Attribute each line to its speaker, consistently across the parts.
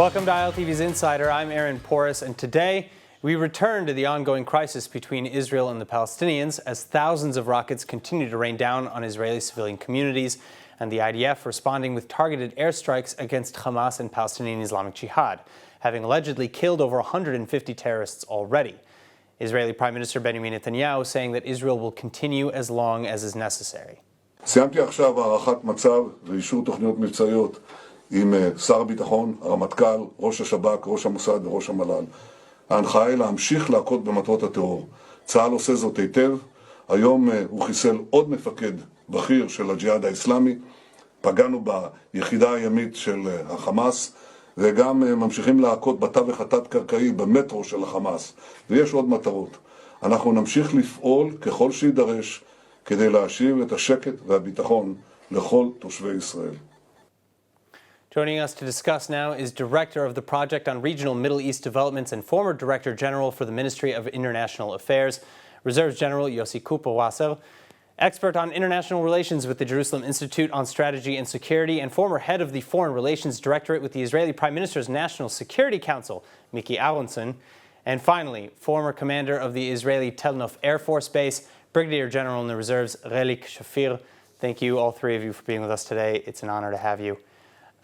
Speaker 1: Welcome to ILTV's Insider. I'm Aaron Porras, and today we return to the ongoing crisis between Israel and the Palestinians as thousands of rockets continue to rain down on Israeli civilian communities, and the IDF responding with targeted airstrikes against Hamas and Palestinian Islamic Jihad, having allegedly killed over 150 terrorists already. Israeli Prime Minister Benjamin Netanyahu saying that Israel will continue as long as is necessary.
Speaker 2: סיימתי עכשיו הערכת מצב ואישור תוכניות מבצעיות עם שר הביטחון, הרמטכ"ל, ראש השב"כ, ראש המוסד וראש המל"ל. ההנחיה היא להמשיך להכות במטרות הטרור. צה"ל עושה זאת היטב. היום הוא חיסל עוד מפקד בכיר של הג'יהאד האסלאמי. פגענו ביחידה הימית של החמאס, וגם ממשיכים להכות בתווך התת-קרקעי במטרו של החמאס. ויש עוד מטרות. אנחנו נמשיך לפעול ככל שידרש כדי להשיב את השקט והביטחון לכל תושבי ישראל.
Speaker 1: Joining us to discuss now is Director of the Project on Regional Middle East Developments and former Director General for the Ministry of International Affairs, Reserve General Yossi Kuperwasser, expert on international relations with the Jerusalem Institute on Strategy and Security, and former head of the Foreign Relations Directorate with the Israeli Prime Minister's National Security Council, Miki Aronson, and finally, former commander of the Israeli Tel Aviv Air Force Base, Brigadier General in the Reserves, Relik Shafir. Thank you, all three of you, for being with us today. It's an honor to have you.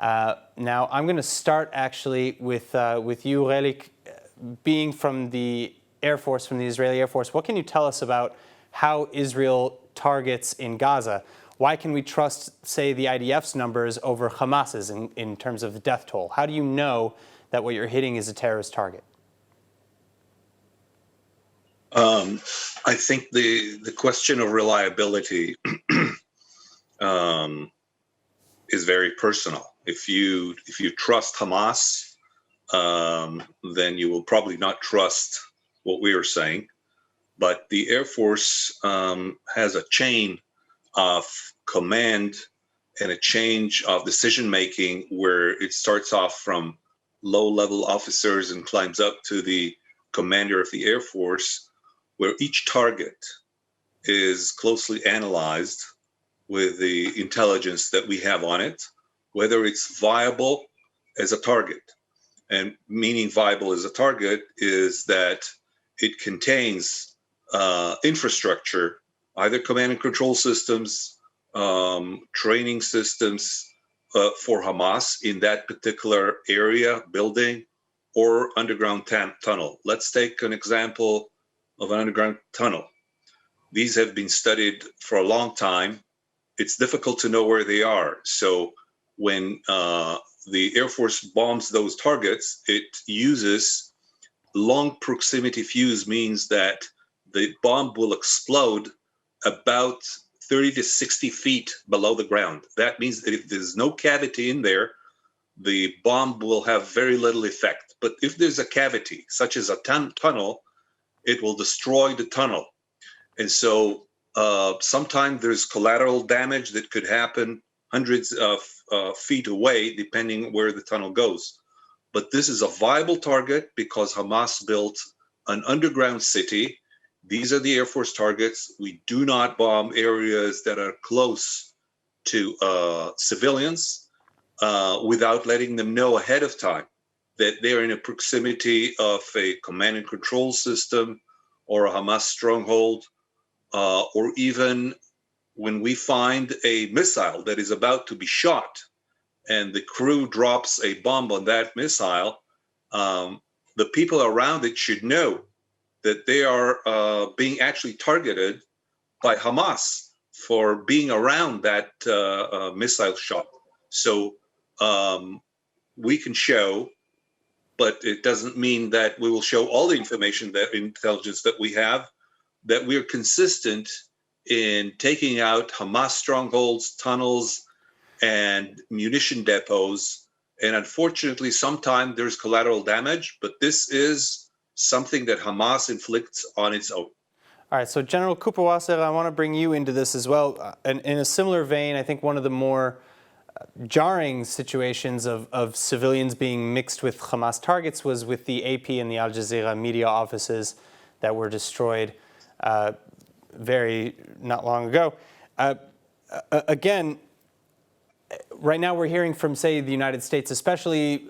Speaker 1: Now, I'm going to start actually with you, Relik, being from the Air Force, from the Israeli Air Force. What can you tell us about how Israel targets in Gaza? Why can we trust, say, the IDF's numbers over Hamas's in terms of the death toll? How do you know that what you're hitting is a terrorist target?
Speaker 3: I think the question of reliability is very personal. If you trust Hamas, then you will probably not trust what we are saying. But the Air Force has a chain of command and a change of decision-making where it starts off from low-level officers and climbs up to the commander of the Air Force, where each target is closely analyzed with the intelligence that we have on it, whether it's viable as a target. And meaning viable as a target is that it contains infrastructure, either command and control systems, training systems for Hamas in that particular area, building, or underground tunnel. Let's take an example of an underground tunnel. These have been studied for a long time. It's difficult to know where they are. So when the Air Force bombs those targets, it uses long proximity fuse, means that the bomb will explode about 30 to 60 feet below the ground. That means that if there's no cavity in there, the bomb will have very little effect. But if there's a cavity, such as a tunnel, it will destroy the tunnel. And so sometimes there's collateral damage that could happen hundreds of feet away, depending where the tunnel goes. But this is a viable target because Hamas built an underground city. These are the Air Force targets. We do not bomb areas that are close to civilians without letting them know ahead of time that they're in a proximity of a command and control system or a Hamas stronghold, or even when we find a missile that is about to be shot and the crew drops a bomb on that missile, the people around it should know that they are being actually targeted by Hamas for being around that missile shot. So we can show, but it doesn't mean that we will show all the information, that intelligence that we have, that we're consistent in taking out Hamas strongholds, tunnels, and munition depots. And unfortunately, sometimes there's collateral damage, but this is something that Hamas inflicts on its own.
Speaker 1: All right, so General Kuperwasser, I want to bring you into this as well. And in a similar vein, I think one of the more jarring situations of civilians being mixed with Hamas targets was with the AP and the Al Jazeera media offices that were destroyed not long ago. Again, right now we're hearing from, say, the United States, especially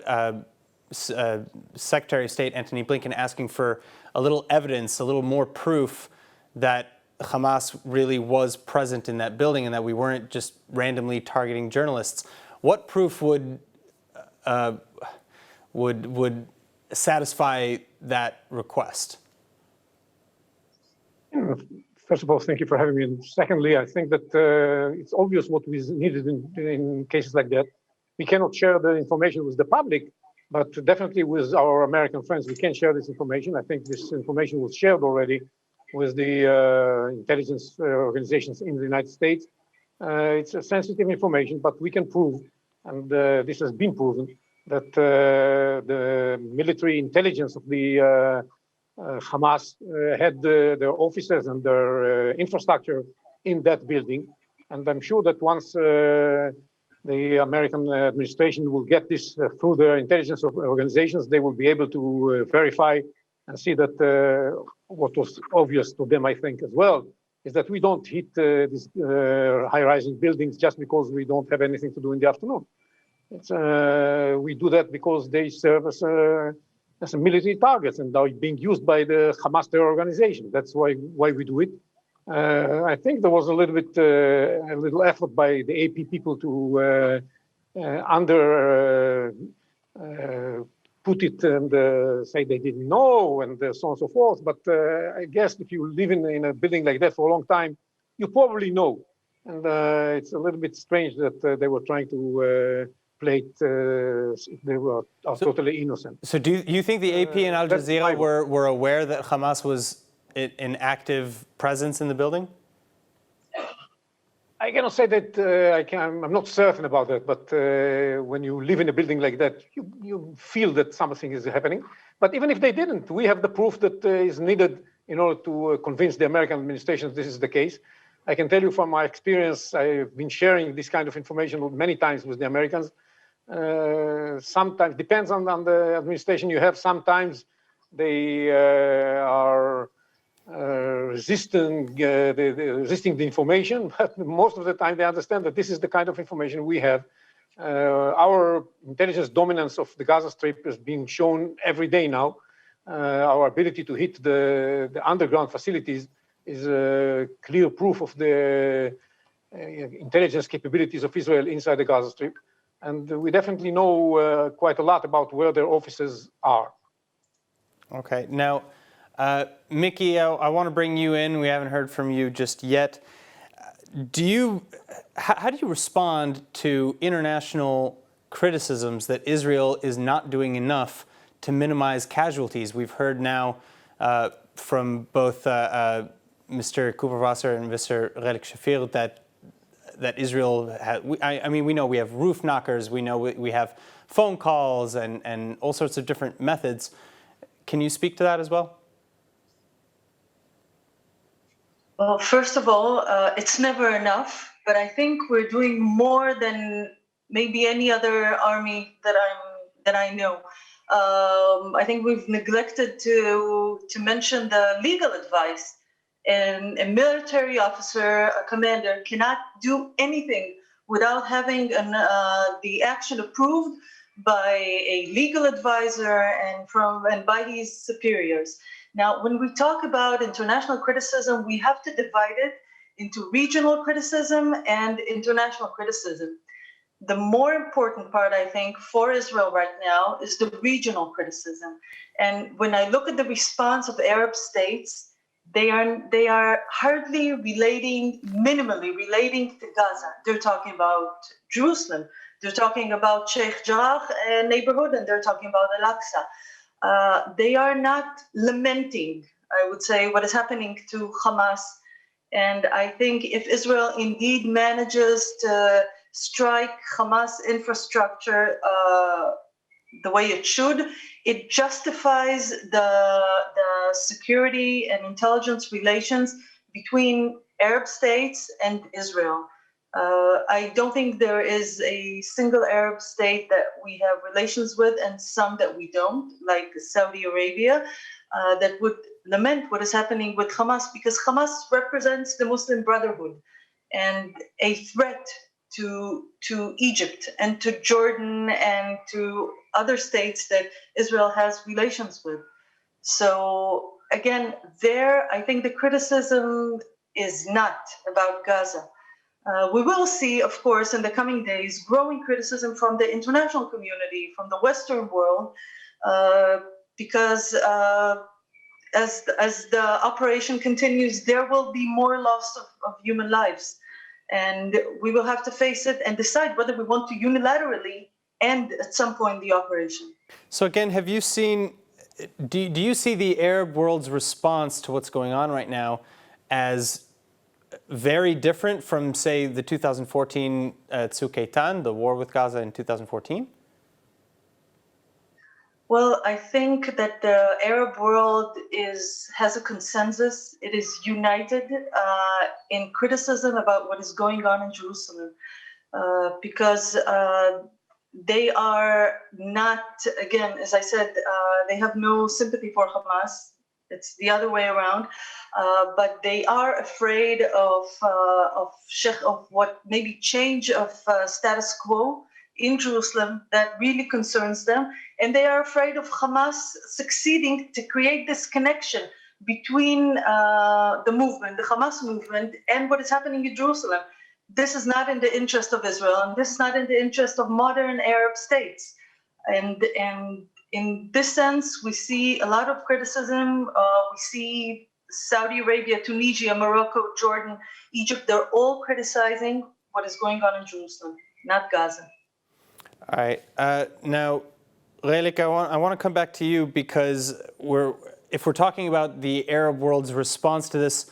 Speaker 1: Secretary of State Antony Blinken asking for a little evidence, a little more proof that Hamas really was present in that building and that we weren't just randomly targeting journalists. What proof would satisfy that request?
Speaker 4: First of all, thank you for having me. And secondly, I think that it's obvious what is needed in cases like that. We cannot share the information with the public, but definitely with our American friends, we can share this information. I think this information was shared already with the intelligence organizations in the United States. It's a sensitive information, but we can prove, and this has been proven, that the military intelligence of the Hamas had their officers and their infrastructure in that building. And I'm sure that once the American administration will get this through their intelligence organizations, they will be able to verify and see that what was obvious to them, I think, as well, is that we don't hit these high-rising buildings just because we don't have anything to do in the afternoon. We do that because they serve as military targets and are being used by the Hamas terror organization. That's why we do it. I think there was a little effort by the AP people to put it and say they didn't know and so on and so forth. But I guess if you live in a building like that for a long time, you probably know. And it's a little bit strange that they were trying to play it if they were totally innocent.
Speaker 1: So do you think the AP and Al Jazeera were aware that Hamas was in active presence in the building?
Speaker 4: I cannot say that I'm not certain about that, but when you live in a building like that, you feel that something is happening. But even if they didn't, we have the proof that is needed in order to convince the American administration this is the case. I can tell you from my experience, I've been sharing this kind of information many times with the Americans. Sometimes, depends on the administration you have, sometimes they are resisting the information, but most of the time they understand that this is the kind of information we have. Our intelligence dominance of the Gaza Strip is being shown every day now. Our ability to hit the underground facilities is clear proof of the intelligence capabilities of Israel inside the Gaza Strip. And we definitely know quite a lot about where their offices are.
Speaker 1: Okay, now, Mickey, I want to bring you in. We haven't heard from you just yet. How do you respond to international criticisms that Israel is not doing enough to minimize casualties? We've heard now from both Mr. Cooper-Wasser and Mr. Relik Shafir that Israel has, we know we have roof knockers, we know we have phone calls and all sorts of different methods. Can you speak to that as well?
Speaker 5: Well, first of all, it's never enough, but I think we're doing more than maybe any other army that I know. I think we've neglected to mention the legal advice. And a military officer, a commander, cannot do anything without having the action approved by a legal advisor and by his superiors. Now, when we talk about international criticism, we have to divide it into regional criticism and international criticism. The more important part, I think, for Israel right now is the regional criticism. And when I look at the response of Arab states, they are hardly minimally relating to Gaza. They're talking about Jerusalem. They're talking about Sheikh Jarrah neighborhood, and they're talking about Al-Aqsa. They are not lamenting, I would say, what is happening to Hamas. And I think if Israel indeed manages to strike Hamas infrastructure the way it should, it justifies the security and intelligence relations between Arab states and Israel. I don't think there is a single Arab state that we have relations with and some that we don't, like Saudi Arabia, that would lament what is happening with Hamas, because Hamas represents the Muslim Brotherhood and a threat to Egypt and to Jordan and to other states that Israel has relations with. So again, I think the criticism is not about Gaza. We will see, of course, in the coming days, growing criticism from the international community, from the Western world, because as the operation continues, there will be more loss of human lives. And we will have to face it and decide whether we want to unilaterally end at some point the operation.
Speaker 1: So again, have you seen, do you see the Arab world's response to what's going on right now as very different from, say, the 2014 Tzuk Eitan, the war with Gaza in 2014?
Speaker 5: Well, I think that the Arab world has a consensus. It is united in criticism about what is going on in Jerusalem, because they are not, again, as I said, they have no sympathy for Hamas. It's the other way around, but they are afraid of what maybe change of status quo in Jerusalem that really concerns them. And they are afraid of Hamas succeeding to create this connection between the movement, the Hamas movement, and what is happening in Jerusalem. This is not in the interest of Israel, and this is not in the interest of modern Arab states. And in this sense, we see a lot of criticism. We see Saudi Arabia, Tunisia, Morocco, Jordan, Egypt, they're all criticizing what is going on in Jerusalem, not Gaza.
Speaker 1: All right. Now, Leilik, I want to come back to you because if we're talking about the Arab world's response to this,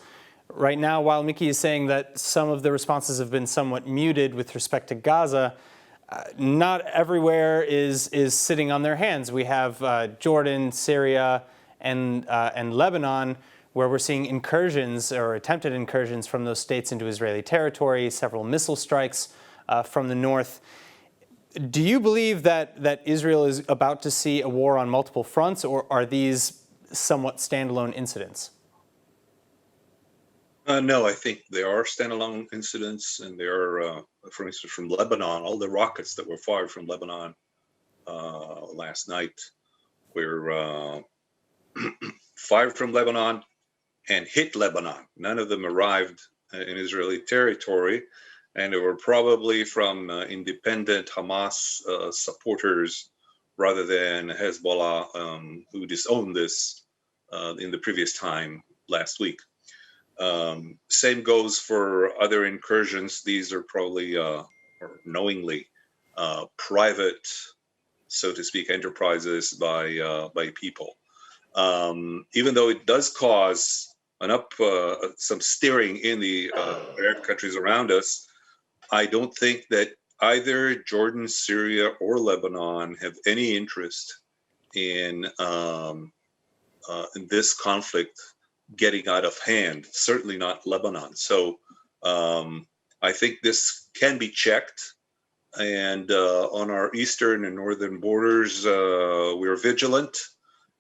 Speaker 1: right now, while Mickey is saying that some of the responses have been somewhat muted with respect to Gaza, not everywhere is sitting on their hands. We have Jordan, Syria, and Lebanon, where we're seeing incursions or attempted incursions from those states into Israeli territory, several missile strikes from the north. Do you believe that Israel is about to see a war on multiple fronts, or are these somewhat standalone incidents?
Speaker 3: No, I think there are standalone incidents, and there are, for instance, from Lebanon, all the rockets that were fired from Lebanon last night were fired from Lebanon and hit Lebanon. None of them arrived in Israeli territory, and they were probably from independent Hamas supporters rather than Hezbollah, who disowned this in the previous time last week. Same goes for other incursions. These are probably or knowingly private, so to speak, enterprises by people. Even though it does cause some stirring in the Arab countries around us, I don't think that either Jordan, Syria, or Lebanon have any interest in this conflict getting out of hand, certainly not Lebanon. So I think this can be checked. And on our eastern and northern borders, we're vigilant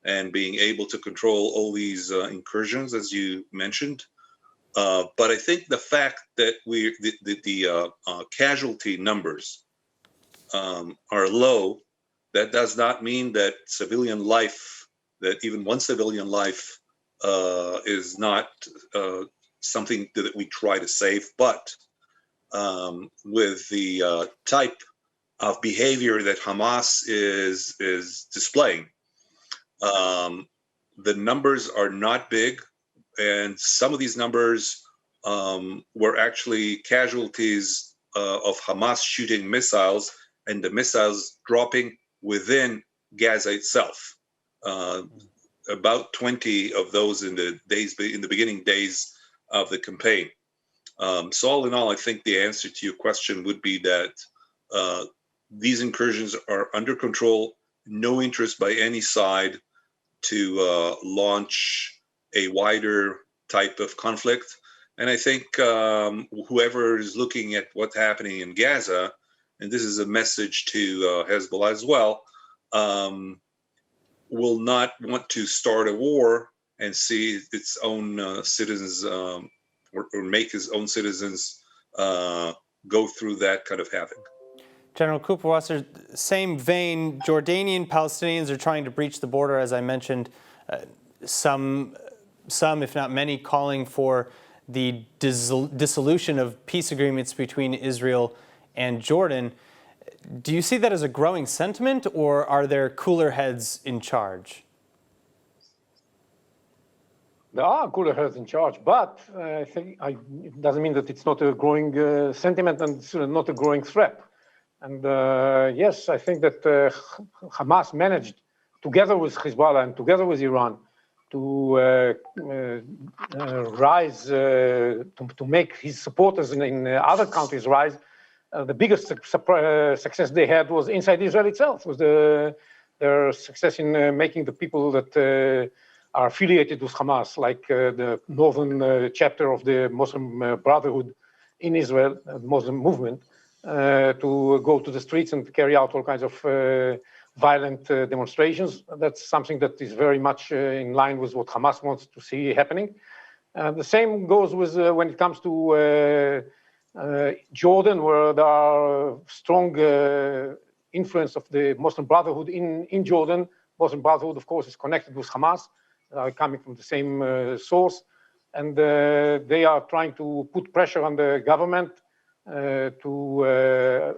Speaker 3: and being able to control all these incursions, as you mentioned. But I think the fact that the casualty numbers are low, that does not mean that civilian life, that even one civilian life is not something that we try to save. But with the type of behavior that Hamas is displaying, the numbers are not big. And some of these numbers were actually casualties of Hamas shooting missiles and the missiles dropping within Gaza itself. About 20 of those in the beginning days of the campaign. So all in all, I think the answer to your question would be that these incursions are under control, no interest by any side to launch a wider type of conflict. And I think whoever is looking at what's happening in Gaza, and this is a message to Hezbollah as well, will not want to start a war and see its own citizens or make his own citizens go through that kind of havoc.
Speaker 1: General Kupperwasser, same vein, Jordanian Palestinians are trying to breach the border, as I mentioned, some, if not many, calling for the dissolution of peace agreements between Israel and Jordan. Do you see that as a growing sentiment, or are there cooler heads in charge?
Speaker 4: There are cooler heads in charge, but I think it doesn't mean that it's not a growing sentiment and it's not a growing threat. And yes, I think that Hamas managed, together with Hezbollah and together with Iran, to rise, to make his supporters in other countries rise. The biggest success they had was inside Israel itself, was their success in making the people that are affiliated with Hamas, like the northern chapter of the Muslim Brotherhood in Israel, the Muslim movement, to go to the streets and carry out all kinds of violent demonstrations. That's something that is very much in line with what Hamas wants to see happening. The same goes with when it comes to Jordan, where there are strong influence of the Muslim Brotherhood in Jordan. Muslim Brotherhood, of course, is connected with Hamas, coming from the same source. And they are trying to put pressure on the government to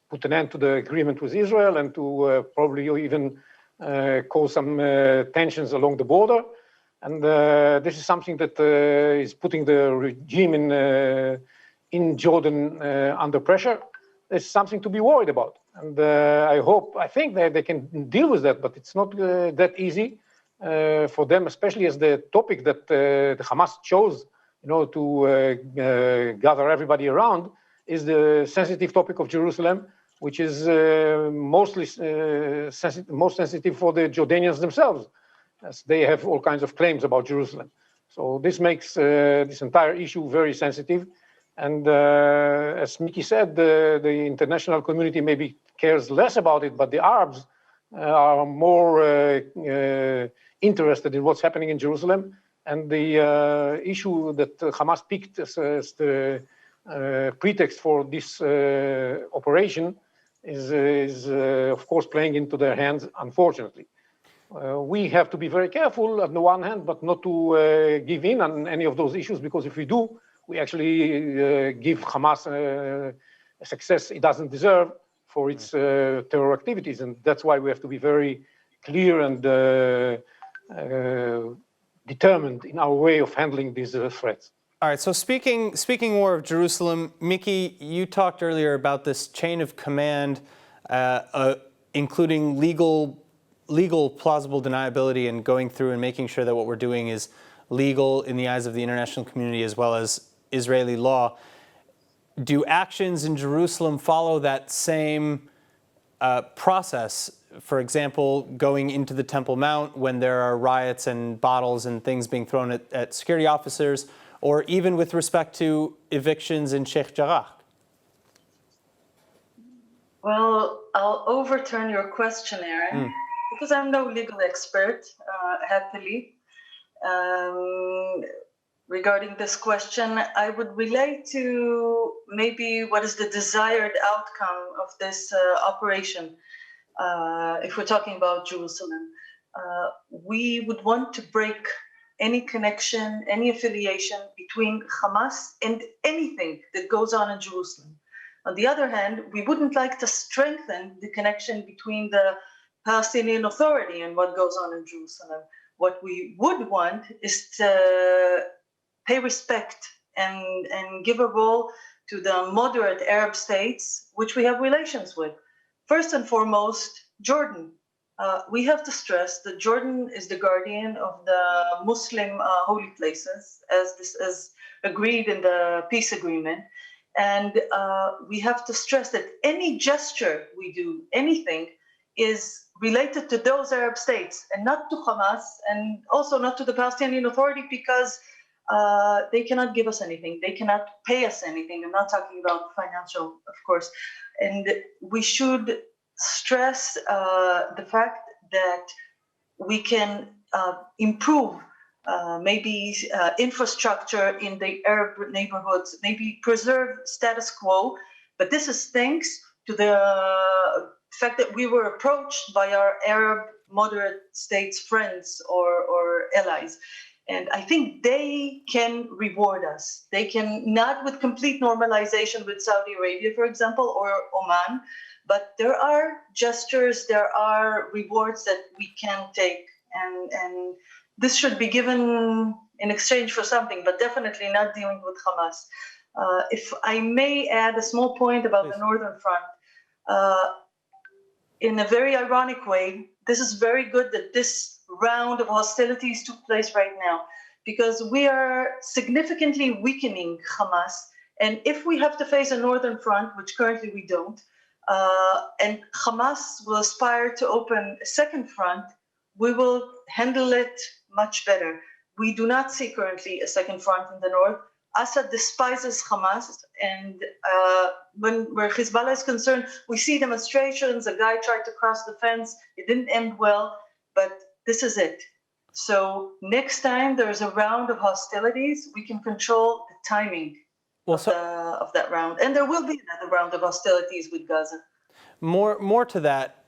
Speaker 4: put an end to the agreement with Israel and to probably even cause some tensions along the border. And this is something that is putting the regime in Jordan under pressure. It's something to be worried about. And I think that they can deal with that, but it's not that easy for them, especially as the topic that the Hamas chose, to gather everybody around, is the sensitive topic of Jerusalem, which is most sensitive for the Jordanians themselves, as they have all kinds of claims about Jerusalem. So this makes this entire issue very sensitive. And as Miki said, the international community maybe cares less about it, but the Arabs are more interested in what's happening in Jerusalem. And the issue that Hamas picked as the pretext for this operation is of course, playing into their hands, unfortunately. We have to be very careful on the one hand, but not to give in on any of those issues, because if we do, we actually give Hamas a success it doesn't deserve for its terror activities. And that's why we have to be very clear and determined in our way of handling these threats.
Speaker 1: All right, so speaking more of Jerusalem, Miki, you talked earlier about this chain of command, including legal plausible deniability and going through and making sure that what we're doing is legal in the eyes of the international community as well as Israeli law. Do actions in Jerusalem follow that same process? For example, going into the Temple Mount when there are riots and bottles and things being thrown at security officers, or even with respect to evictions in Sheikh Jarrah?
Speaker 5: Well, I'll overturn your question, Aaron, because I'm no legal expert, happily. Regarding this question, I would relate to maybe what is the desired outcome of this operation. If we're talking about Jerusalem, we would want to break any connection, any affiliation between Hamas and anything that goes on in Jerusalem. On the other hand, we wouldn't like to strengthen the connection between the Palestinian Authority and what goes on in Jerusalem. What we would want is to pay respect and give a role to the moderate Arab states, which we have relations with. First and foremost, Jordan. We have to stress that Jordan is the guardian of the Muslim holy places, as agreed in the peace agreement. And we have to stress that any gesture we do, anything, is related to those Arab states and not to Hamas, and also not to the Palestinian Authority, because they cannot give us anything. They cannot pay us anything. I'm not talking about financial, of course. And we should stress the fact that we can improve maybe infrastructure in the Arab neighborhoods, maybe preserve status quo. But this is thanks to the fact that we were approached by our Arab moderate states friends or allies. And I think they can reward us. They can, not with complete normalization with Saudi Arabia, for example, or Oman, but there are gestures, there are rewards that we can take. And this should be given in exchange for something, but definitely not dealing with Hamas. If I may add a small point about the Northern Front, in a very ironic way, this is very good that this round of hostilities took place right now, because we are significantly weakening Hamas. And if we have to face a Northern Front, which currently we don't, and Hamas will aspire to open a second front, we will handle it much better. We do not see currently a second front in the north. Assad despises Hamas, and where Hezbollah is concerned, we see demonstrations. A guy tried to cross the fence. It didn't end well, but this is it. So next time there's a round of hostilities, we can control the timing of that round. And there will be another round of hostilities with Gaza.
Speaker 1: More to that,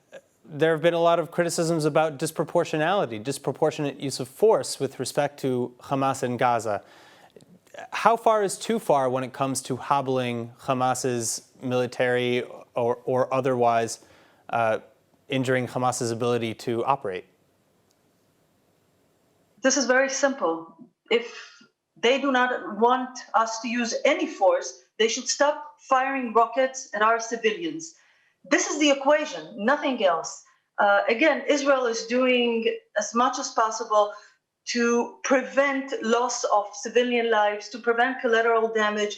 Speaker 1: there have been a lot of criticisms about disproportionate use of force with respect to Hamas in Gaza. How far is too far when it comes to hobbling Hamas's military or otherwise injuring Hamas's ability to operate?
Speaker 5: This is very simple. If they do not want us to use any force, they should stop firing rockets at our civilians. This is the equation, nothing else. Again, Israel is doing as much as possible to prevent loss of civilian lives, to prevent collateral damage.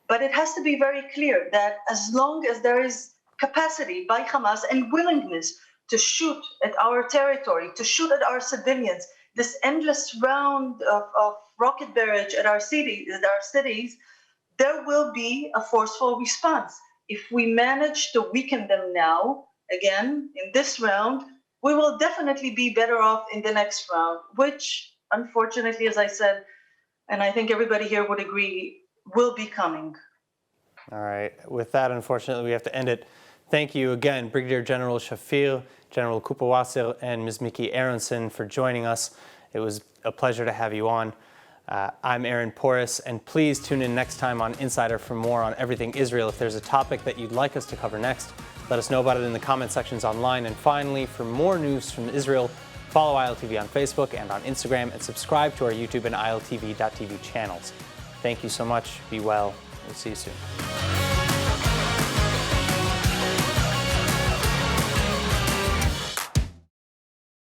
Speaker 5: But it has to be very clear that as long as there is capacity by Hamas and willingness to shoot at our territory, to shoot at our civilians, this endless round of rocket barrage at our cities, there will be a forceful response. If we manage to weaken them now, again, in this round, we will definitely be better off in the next round, which, unfortunately, as I said, and I think everybody here would agree, will be coming.
Speaker 1: All right. With that, unfortunately, we have to end it. Thank you again, Brigadier General Shafir, General Kupawasser, and Ms. Miki Aronson for joining us. It was a pleasure to have you on. I'm Aaron Porras, and please tune in next time on Insider for more on everything Israel. If there's a topic that you'd like us to cover next, let us know about it in the comment sections online. And finally, for more news from Israel, follow ILTV on Facebook and on Instagram, and subscribe to our YouTube and ILTV.tv channels. Thank you so much. Be well. We'll see you soon.